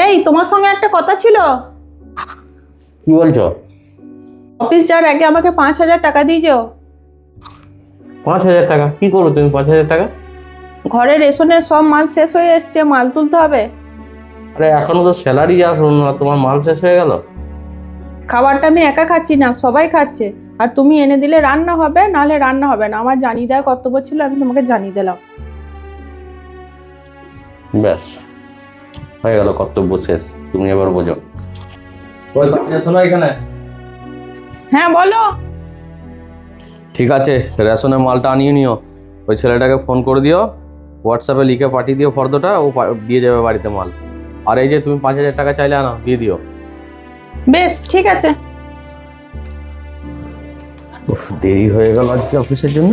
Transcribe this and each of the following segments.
এই তোমার সঙ্গে একটা কথা ছিল। কি বলছো? অফিস যাওয়ার আগে আমাকে 5,000 টাকা দিয়ে যাও। 5,000 টাকা? কি করবো তুমি 5,000 টাকা? ঘরে রেশনের সব মাল শেষ হয়ে এসছে, মাল তুলতে হবে। আরে এখনো তো স্যালারি আসলো না, তোমার মাল শেষ হয়ে গেল? খাবারটা আমি একা খাচ্ছি না, সবাই খাচ্ছে। আর তুমি এনে দিলে রান্না হবে, নাহলে রান্না হবে না। আমার জানিয়ে দেওয়ার কর্তব্য ছিল, আমি তোমাকে জানিয়ে দিলাম। ব্যাস, হয়ে গেল, কর্তব্য শেষ। তুমি এবার বোঝো। ওই পাঠিয়ে শোনো এখানে। হ্যাঁ বলো। ঠিক আছে, রেশনের মালটা আনিয়ে নিও। ওই ছেলেটাকে ফোন করে দিও, হোয়াটসঅ্যাপে লিখে পাঠিয়ে দিও ফর্দটা, ও দিয়ে যাবে বাড়িতে মাল। আর এই যে তুমি 5,000 টাকা চাইলে, আনো, দিয়ে দিও। বেশ ঠিক আছে। উফ, দেরি হয়ে গেল আজকে অফিসের জন্য।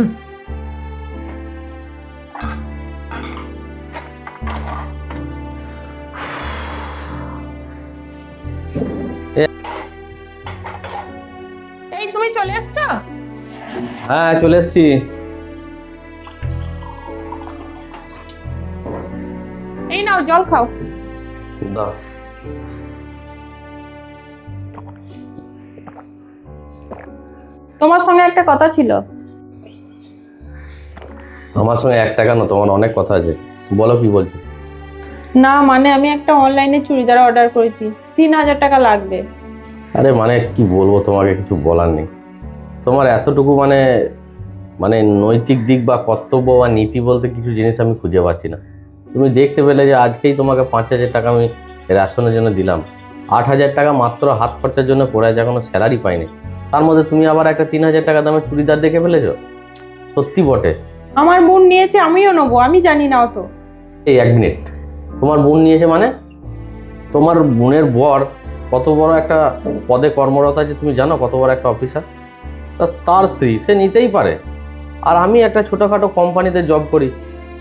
এই তুমি চলে এসছো? হ্যাঁ, চলে এসছি। এই নাও জল খাও। দাও। তোমার সঙ্গে একটা কথা ছিল। আমার সঙ্গে একটা কেন, তোমার অনেক কথা আছে, বলো কি বলছো। না মানে আমি একটা অনলাইনে চুড়িদার অর্ডার করেছি, 3,000 টাকা লাগবে। আরে মানে কি বলবো, তোমাকে কিছু বলার নেই। তোমার এতটুকু মানে মানে নৈতিক দিক বা কর্তব্য বা নীতি বলতে কিছু জিনিস আমি খুঁজে পাচ্ছি না। তুমি দেখতে পেলে যে আজকেই তোমাকে 5,000 টাকা আমি রেশনের জন্য দিলাম। 8,000 টাকা মাত্র হাত খরচার জন্য পড়ে আছে, এখনো স্যালারি পাইনি। তার মধ্যে তুমি আবার একটা 3,000 টাকা দামের চুড়িদার দেখে ফেলেছো। সত্যি বটে। আমার বোন নিয়েছে, আমিও নেবো, আমি জানি না অত। এই এক মিনিট, তোমার বোন নিয়েছে মানে? তোমার বোনের বর কত বড় একটা পদে কর্মরত আছে তুমি জানো? কত বড় একটা অফিসার। তার স্ত্রী, সে নিতেই পারে। আর আমি একটা ছোটখাটো কোম্পানিতে জব করি,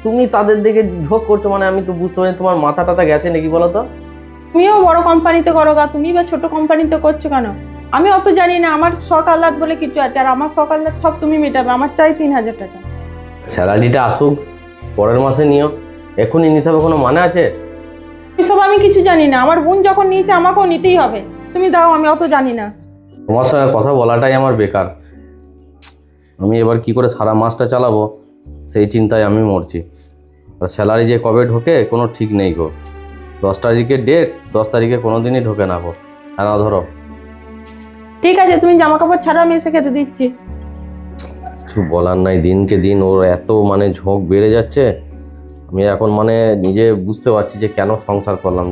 তুমি তাদের দিকে ঝোঁক করছো মানে আমি তো বুঝতে পারি তোমার মাথা টাথা গেছে নাকি বলো তো। তুমিও বড় কোম্পানিতে করো গা, তুমি বা ছোট কোম্পানিতে করছো কেন? আমি অত জানি না। আমার শখ আহ্লাদ বলে কিছু আছে, আর আমার শখ আহ্লাদ সব তুমি মেটাবে। আমার চাই 3,000 টাকা। স্যালারিটা আসুক, পরের মাসে নিও। এখনই নিতে হবে কোনো মানে আছে? এসব আমি কিছু জানি না। আমার বোন যখন নিয়েছে আমাকেও নিতেই হবে। তুমি দাও, আমি অত জানি না। তোমার সঙ্গে কথা বলাটাই আমার বেকার। আমি এবার কি করে সারা মাসটা চালাবো সেই চিন্তায় আমি মরছি। আর স্যালারি যে কবে ঢোকে কোনো ঠিক নেই গো। 10 তারিখের ডেট, 10 তারিখে কোনো দিনই ঢোকে না গো। হ্যাঁ, না ধরো। ঠিক আছে, তুমি জামা কাপড় ছাড়ো, আমি এসে খেতে দিচ্ছি। কিছু বলার নাই, দিনকে দিন ওর এত মানে ঝোঁক বেড়ে যাচ্ছে। আমি এখন মানে নিজে বুঝতে পারছি যে কেন সংসার করলাম।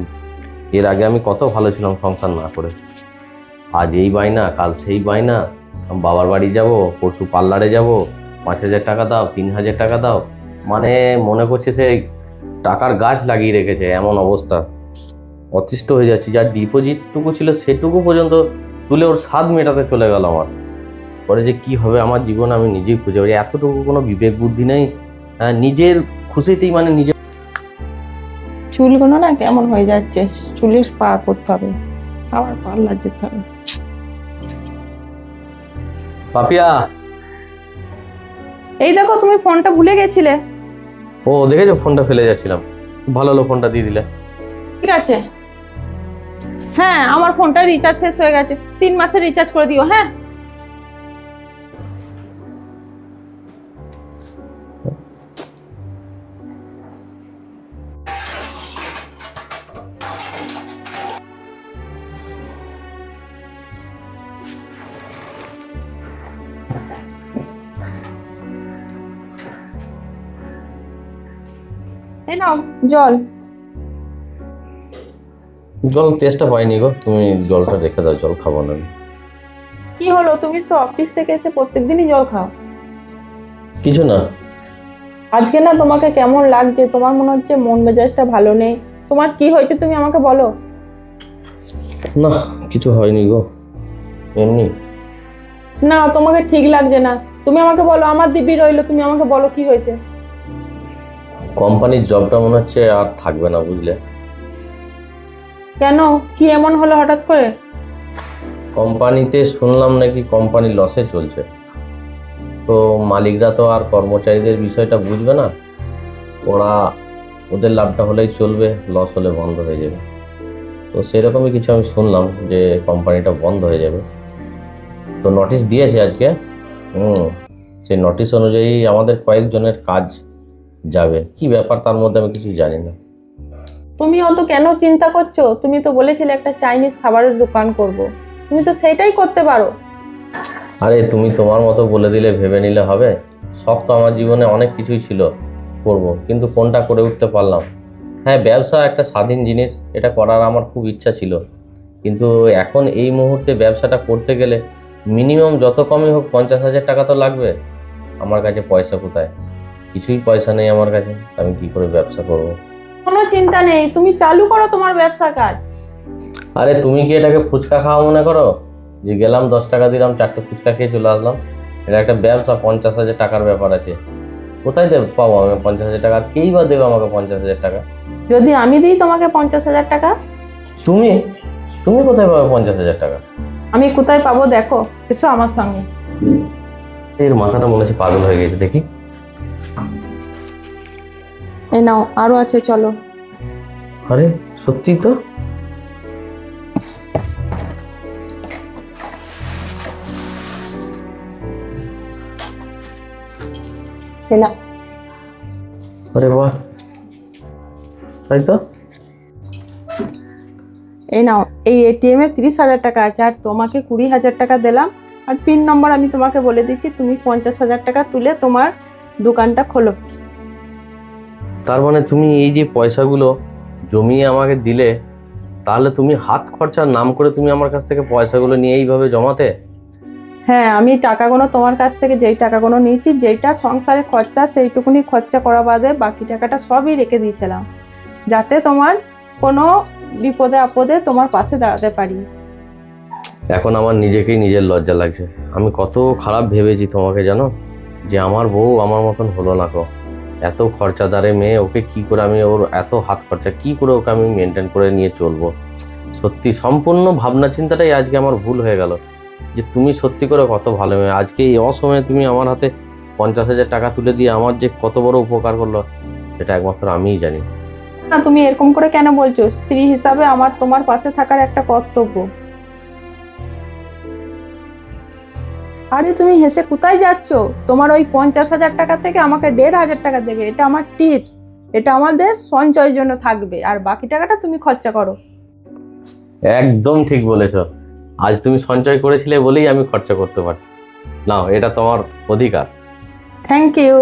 এর আগে আমি কত ভালো ছিলাম সংসার না করে। আজ এই বাইনা, কাল সেই বাইনা। আমি বাবার বাড়ি যাব, পরশু পার্লারে যাব, 5,000 টাকা দাও, 3,000 টাকা দাও। মানে মনে করছে সে টাকার গাছ লাগিয়ে রেখেছে, এমন অবস্থা। অতিষ্ঠ হয়ে যাচ্ছি। যার ডিপোজিটটুকু ছিল সেটুকু পর্যন্ত তুলে ওর স্বাদ মেটাতে চলে গেল আমার। পরে যে কি হবে আমার জীবন আমি নিজেই খুঁজে পাই। এতটুকু কোনো বিবেক বুদ্ধি নেই। হ্যাঁ, নিজের খুশিতেই মানে নিজে। চুলগুলো না কেমন হয়ে যাচ্ছে, চুলের স্পা করতে হবে, আবার পার্লার যেতে হবে। পাপিয়া, এই দেখো, তুমি ফোনটা ভুলে গেছিলে। ও দেখেছো ফোনটা ফেলে যাচ্ছিলাম, খুব ভালো হলো ফোনটা দিয়ে দিলে। ঠিক আছে। হ্যাঁ, আমার ফোনটা রিচার্জ শেষ হয়ে গেছে, 3 মাসের রিচার্জ করে দিও। হ্যাঁ, এই নাও জল। জল টেস্টটা পাইনি গো, তুমি জলটা রেখে দাও, জল খাবো না আমি। কি হলো, তুমি তো অফিস থেকে এসে প্রত্যেকদিনই জল খাও। কিছু না। আজকে না তোমাকে কেমন লাগছে? তোমার মনে হচ্ছে মন মেজাজটা ভালো নেই। তোমার কি হয়েছে তুমি আমাকে বলো। না, কিছু হয়নি গো, এমনি। না, তোমাকে ঠিক লাগছে না। তুমি আমাকে বলো, আমার দিব্যি রইলো, তুমি আমাকে বলো কি হয়েছে। কোম্পানির জবটা মনে হচ্ছে আর থাকবে না, বুঝলে। কেন, কি এমন হলো হঠাৎ করে? কোম্পানিতে শুনলাম নাকি কোম্পানি লসে চলছে। তো মালিকরা তো আর কর্মচারীদের বিষয়টা বুঝবে না। ওরা ওদের লাভটা হলেই চলবে, লস হলে বন্ধ হয়ে যাবে। তো সেরকমই কিছু আমি শুনলাম যে কোম্পানিটা বন্ধ হয়ে যাবে। তো নোটিশ দিয়েছে আজকে। সেই নোটিশ অনুযায়ী আমাদের কয়েকজনের কাজ যাবে। কি ব্যাপার তার মধ্যে আমি কিছু জানি না। তুমি অত কেন চিন্তা করছো? তুমি তো বলেছিলে একটা চাইনিজ খাবারের দোকান করব। তুমি তো সেটাই করতে পারো। আরে তুমি তোমার মতো বলে দিলে ভেবে নিলে হবে? শখ তো আমার জীবনে অনেক কিছুই ছিল করব, কিন্তু কোনটা করে উঠতে পারলাম। হ্যাঁ, ব্যবসা একটা স্বাধীন জিনিস, এটা করার আমার খুব ইচ্ছা ছিল, কিন্তু এখন এই মুহূর্তে ব্যবসাটা করতে গেলে মিনিমাম যত কমই হোক 50,000 টাকা তো লাগবে। আমার কাছে পয়সা কোথায়? কিছুই পয়সা নেই আমার কাছে, আমি কি করে ব্যবসা করব? কোনো চিন্তা নেই, তুমি চালু করো তোমার ব্যবসা কাজ। আরে তুমি কি এটাকে ফুচকা খাওয়া মনে করো, যে গেলাম 10 টাকা দিলাম 4টে ফুচকা খেয়ে চলে আসলাম? এটা একটা ব্যবসা, 50,000 টাকার ব্যাপার আছে। কোথায় পাবো আমি 50,000 টাকা? আর কেই বা দেবে আমাকে 50,000 টাকা? যদি আমি দিই তোমাকে 50,000 টাকা? তুমি তুমি কোথায় পাবে 50,000 টাকা? আমি কোথায় পাবো দেখো, এসো আমার সঙ্গে। এর মাথাটা মনে হচ্ছে পাগল হয়ে গেছে দেখি। এই নাও, আরো আছে, চলো। আরে সত্যি তো। এই নাও। আরে বাহ, তাই তো। এই নাও, এই এটিএম এ 30,000 টাকা আছে, আর তোমাকে 20,000 টাকা দিলাম। আর পিন নম্বর আমি তোমাকে বলে দিচ্ছি, তুমি 50,000 টাকা তুলে তোমার দোকানটা খোলো। তার মানে তুমি এই যে পয়সাগুলো জমিয়ে আমাকে দিলে, তাহলে তুমি হাত খরচার নাম করে তুমি আমার কাছ থেকে পয়সাগুলো নিয়ে এইভাবে জমাতে? হ্যাঁ, আমি টাকাগুলো তোমার কাছ থেকে যেই টাকাগুলো নিয়েছি, যেইটা সংসারে খরচা সেইটুকুনি খরচা করা বাদে বাকি টাকাটা সবই রেখে দিয়েছিলাম, যাতে তোমার কোনো বিপদে আপদে তোমার পাশে দাঁড়াতে পারি। এখন আমার নিজেকেই নিজের লজ্জা লাগছে। আমি কত খারাপ ভেবেছি তোমাকে, জানো? যে আমার বউ আমার মতন হলো না গো। এত খরচাদারে মেয়ে, ওকে কি করে আমি, ওর এত হাত খরচা কি করে ওকে আমি মেনটেন করে নিয়ে চলবো? সত্যি সম্পূর্ণ ভাবনা চিন্তাটাই আজকে আমার ভুল হয়ে গেল। যে তুমি সত্যি করে কত ভালো মেয়ে, আজকে এই অসময়ে তুমি আমার হাতে 50,000 টাকা তুলে দিয়ে আমার যে কত বড় উপকার করলো, সেটা একমাত্র আমিই জানি। না, তুমি এরকম করে কেন বলছো? স্ত্রী হিসাবে আমার তোমার পাশে থাকার একটা কর্তব্য। আরে তুমি হেসে কোথায় যাচ্ছো? তোমার ওই 50,000 টাকা থেকে আমাকে 1,500 টাকা দেবে, এটা আমার টিপস। এটা আমাদের সঞ্চয়ের জন্য থাকবে, আর বাকি টাকাটা তুমি খরচা করো। একদম ঠিক বলেছো। আজ তুমি সঞ্চয় করেছিলে বলেই আমি খরচা করতে পারছি। নাও, এটা তোমার অধিকার। Thank you.